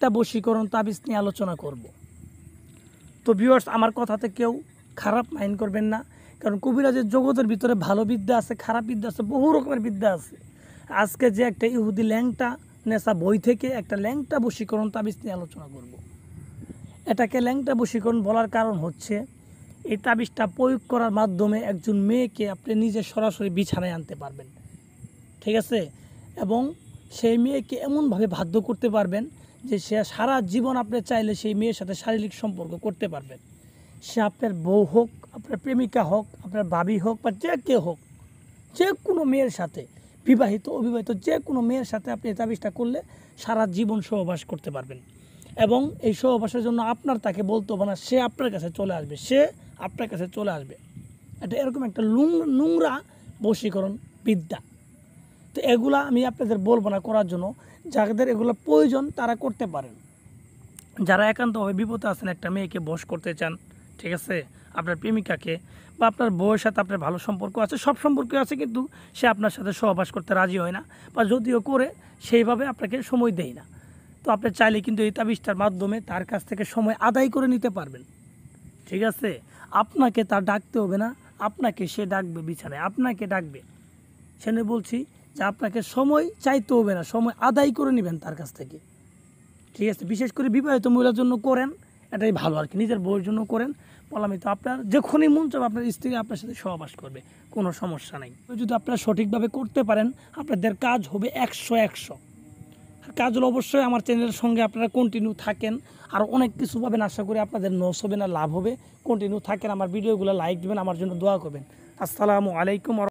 ল্যাংটা বশীকরণ তাবিজ নিয়ে আলোচনা করব। তো ভিউয়ার্স, আমার কথাতে কেউ খারাপ মাইন্ড করবেন না, কারণ কবিরাজের জগতের ভিতরে ভালো বিদ্যা আছে, খারাপ বিদ্যা আছে, বহু রকমের বিদ্যা আছে। আজকে যে একটা ইহুদি ল্যাংটা নেশা বই থেকে একটা ল্যাংটা বশীকরণ তাবিজ নিয়ে আলোচনা করব। এটাকে ল্যাংটা বশীকরণ বলার কারণ হচ্ছে, এই তাবিজটা প্রয়োগ করার মাধ্যমে একজন মেয়েকে আপনি নিজে সরাসরি বিছানায় আনতে পারবেন, ঠিক আছে? এবং সেই মেয়েকে এমনভাবে বাধ্য করতে পারবেন যে সে সারা জীবন আপনি চাইলে সেই মেয়ের সাথে শারীরিক সম্পর্ক করতে পারবেন। সে আপনার বউ হোক, আপনার প্রেমিকা হোক, আপনার ভাবি হোক, বা যে কেউ হোক, যে কোনো মেয়ের সাথে, বিবাহিত অবিবাহিত যে কোনো মেয়ের সাথে আপনি এই তাবিজটা করলে সারা জীবন সহবাস করতে পারবেন। এবং এই সহবাসের জন্য আপনার তাকে বলতে হবে না, সে আপনার কাছে চলে আসবে, সে আপনার কাছে চলে আসবে। এটা এরকম একটা নোংরা বশীকরণ বিদ্যা। তো এগুলা আমি আপনাদের বলবো না করার জন্য, যাদের এগুলো প্রয়োজন তারা করতে পারেন। যারা একান্তভাবে বিপদে আছেন, একটা মেয়েকে বশ করতে চান, ঠিক আছে, আপনার প্রেমিকাকে বা আপনার বউয়ের সাথে আপনার ভালো সম্পর্ক আছে, সব সম্পর্ক আছে, কিন্তু সে আপনার সাথে সহবাস করতে রাজি হয় না, বা যদিও করে সেইভাবে আপনাকে সময় দেয় না। তো আপনি চাইলে কিন্তু এই তাবিজটার মাধ্যমে তার কাছ থেকে সময় আদায় করে নিতে পারবেন, ঠিক আছে? আপনাকে তার ডাকতে হবে না, আপনাকে সে ডাকবে বিছানায়, আপনাকে ডাকবে। সেখানে বলছি যে আপনাকে সময় চাইতে হবে না, সময় আদায় করে নেবেন তার কাছ থেকে, ঠিক আছে? বিশেষ করে বিবাহিত মহিলার জন্য করেন, এটাই ভালো আর কি। নিজের বউয়ের জন্য করেন, বললাম তো আপনার যখনই মন চাবে আপনার স্ত্রী আপনার সাথে সহবাস করবে, কোনো সমস্যা নেই। যদি আপনারা সঠিকভাবে করতে পারেন, আপনাদের কাজ হবে 100। কাজ হলো অবশ্যই আমার চ্যানেলের সঙ্গে আপনারা কন্টিনিউ থাকেন, আর অনেক কিছু পাবেন, আশা করি আপনাদের লস হবে না, লাভ হবে। কন্টিনিউ থাকেন, আমার ভিডিওগুলো লাইক দেবেন, আমার জন্য দোয়া করবেন। আসসালামু আলাইকুম।